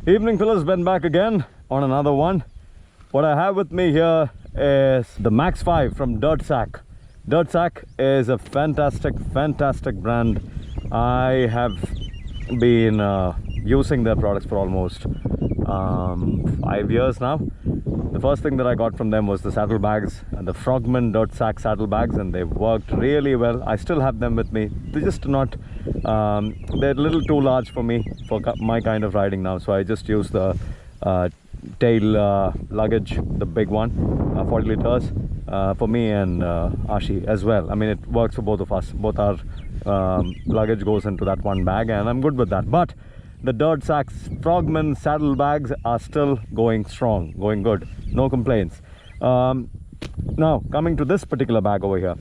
Evening fellas, Ben back again on another one. What I have with me here is the Max 5 from Dirtsack. Dirtsack is a fantastic brand. I have been using their products for almost 5 years now. The first thing that I got from them was the saddlebags, the Frogman Dirtsack saddlebags, and they've worked really well. I still have them with me. They're just not, they're a little too large for me, for my kind of riding now. So I just use the tail luggage, the big one, 40 liters, for me and Ashi as well. I mean, it works for both of us. Both our luggage goes into that one bag, and I'm good with that. But the Dirtsack's Frogman saddlebags are still going strong, going good, no complaints. Now coming to this particular bag over here,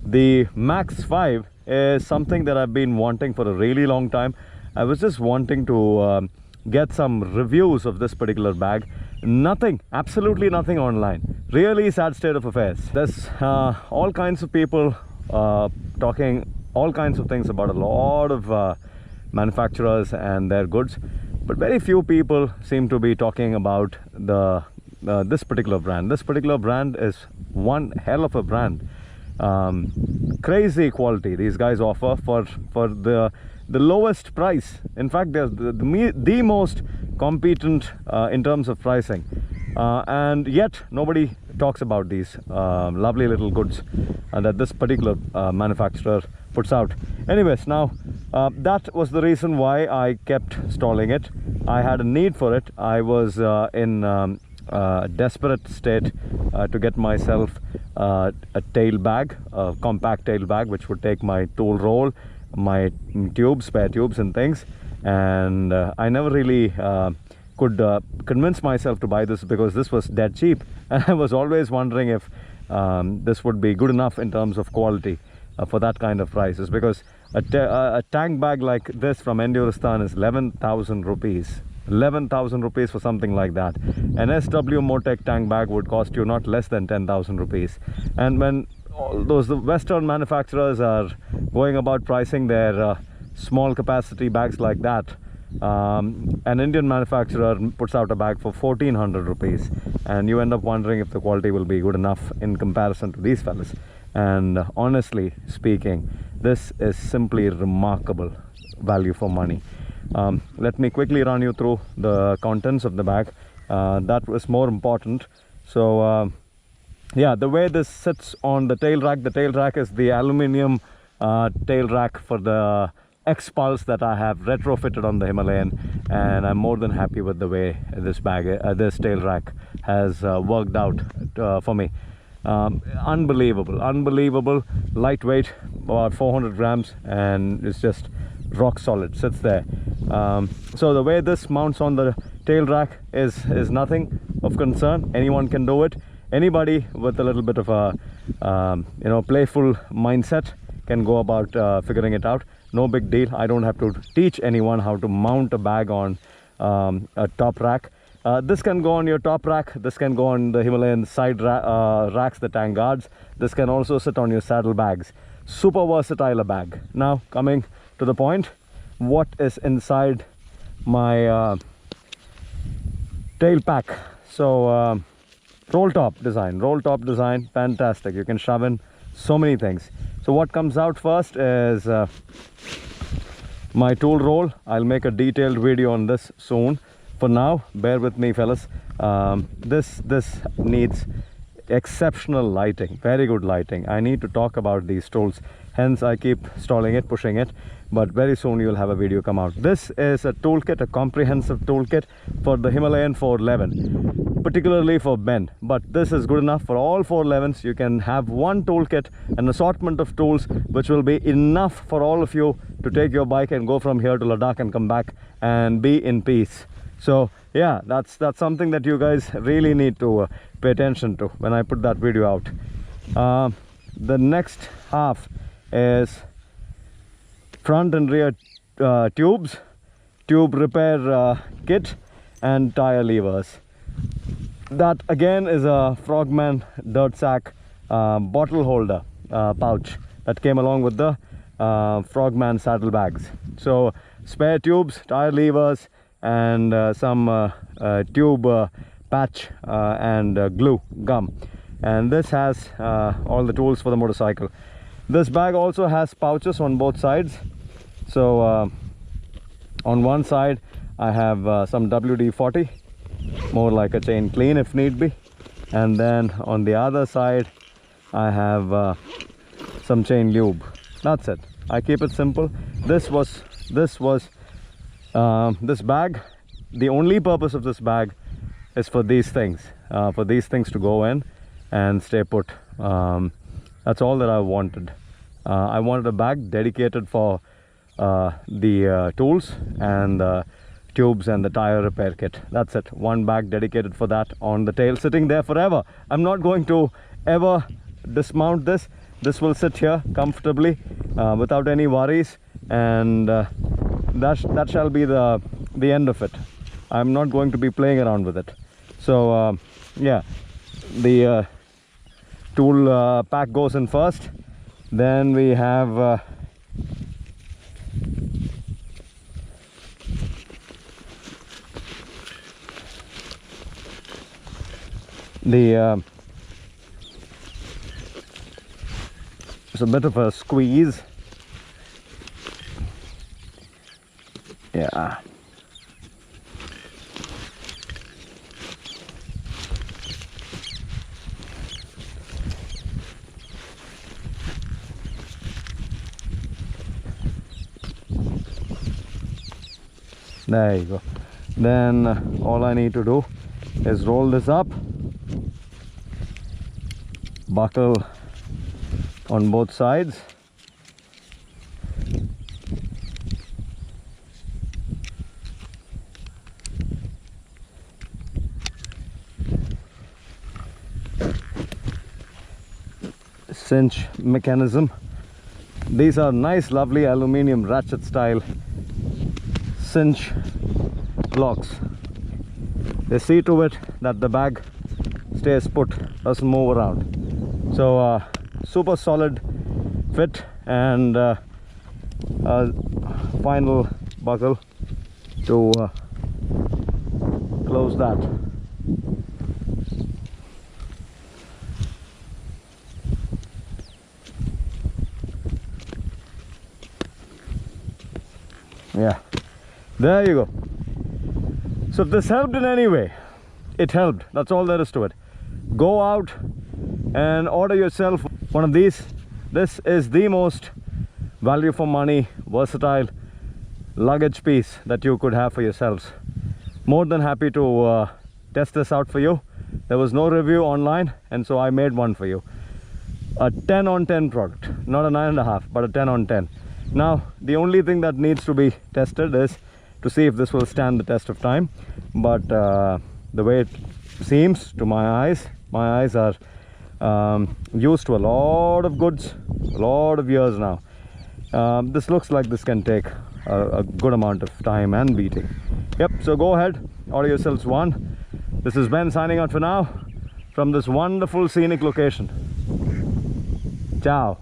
the Max 5 is something that I've been wanting for a really long time. I was just wanting to get some reviews of this particular bag. Nothing, absolutely nothing online. Really sad state of affairs. There's all kinds of people talking all kinds of things about a lot of manufacturers and their goods, but very few people seem to be talking about this particular brand. This particular brand is one hell of a brand. Crazy quality these guys offer for the lowest price. In fact, they're the most competent in terms of pricing, and yet nobody talks about these lovely little goods that this particular manufacturer puts out. Anyways, now that was the reason why I kept stalling it. I had a need for it. I was in a desperate state to get myself a tail bag, a compact tail bag, which would take my tool roll, my tubes, spare tubes and things. And I never really could convince myself to buy this because this was dead cheap. And I was always wondering if this would be good enough in terms of quality for that kind of prices, because a tank bag like this from Enduristan is 11,000 rupees. 11,000 rupees for something like that. An SW Motec tank bag would cost you not less than 10,000 rupees. And when all those Western manufacturers are going about pricing their small capacity bags like that, an Indian manufacturer puts out a bag for 1,400 rupees, and you end up wondering if the quality will be good enough in comparison to these fellas. And honestly speaking, this is simply remarkable value for money. Let me quickly run you through the contents of the bag. That was more important. So yeah, the way this sits on the tail rack is the aluminium tail rack for the X-Pulse that I have retrofitted on the Himalayan, and I'm more than happy with the way this tail rack has worked out for me. Unbelievable, lightweight, about 400 grams, and it's just rock solid, sits there. So the way this mounts on the tail rack is nothing of concern. Anyone can do it. Anybody with a little bit of a playful mindset can go about figuring it out. No big deal. I don't have to teach anyone how to mount a bag on a top rack. This can go on your top rack. This can go on the Himalayan side racks, the tank guards. This can also sit on your saddle bags. Super versatile a bag. Now coming to the point, what is inside my tail pack? So roll top design, fantastic. You can shove in so many things. So what comes out first is my tool roll. I'll make a detailed video on this soon. For now, bear with me fellas. This needs exceptional lighting, very good lighting. I need to talk about these tools, hence I keep stalling it, pushing it, but very soon you'll have a video come out. This is a toolkit, a comprehensive toolkit for the Himalayan 411, particularly for Ben, but this is good enough for all 411s. You can have one toolkit, an assortment of tools which will be enough for all of you to take your bike and go from here to Ladakh and come back and be in peace. So yeah, that's something that you guys really need to pay attention to when I put that video out. The next half is front and rear tubes, tube repair kit, and tire levers. That again is a Frogman Dirtsack bottle holder pouch that came along with the Frogman saddlebags. So spare tubes, tire levers, and some tube patch and glue gum. And this has all the tools for the motorcycle. This bag also has pouches on both sides. So on one side I have some WD-40, more like a chain clean if need be, and then on the other side I have some chain lube. That's it. I keep it simple. This bag, the only purpose of this bag is for these things to go in and stay put. That's all that I wanted. I wanted a bag dedicated for the tools and the tubes and the tire repair kit. That's it. One bag dedicated for that on the tail, sitting there forever. I'm not going to ever dismount this. This will sit here comfortably without any worries, and that shall be the end of it. I'm not going to be playing around with it. So yeah, the tool pack goes in first. Then we have it's a bit of a squeeze. Yeah. There you go. Then all I need to do is roll this up, buckle on both sides, cinch mechanism. These are nice, lovely aluminium ratchet style cinch locks. They see to it that the bag stays put, doesn't move around. So super solid fit, and final buckle to close that. Yeah, there you go. So if this helped in any way, it helped. That's all there is to it. Go out and order yourself one of these. This is the most value for money, versatile luggage piece that you could have for yourselves. More than happy to test this out for you. There was no review online, and so I made one for you. A 10 on 10 product, not a 9.5, but a 10 on 10. Now the only thing that needs to be tested is to see if this will stand the test of time. But the way it seems to my eyes are used to a lot of goods, a lot of years now. This looks like this can take a good amount of time and beating. Yep, so go ahead, order yourselves one. This is Ben signing out for now from this wonderful scenic location. Ciao.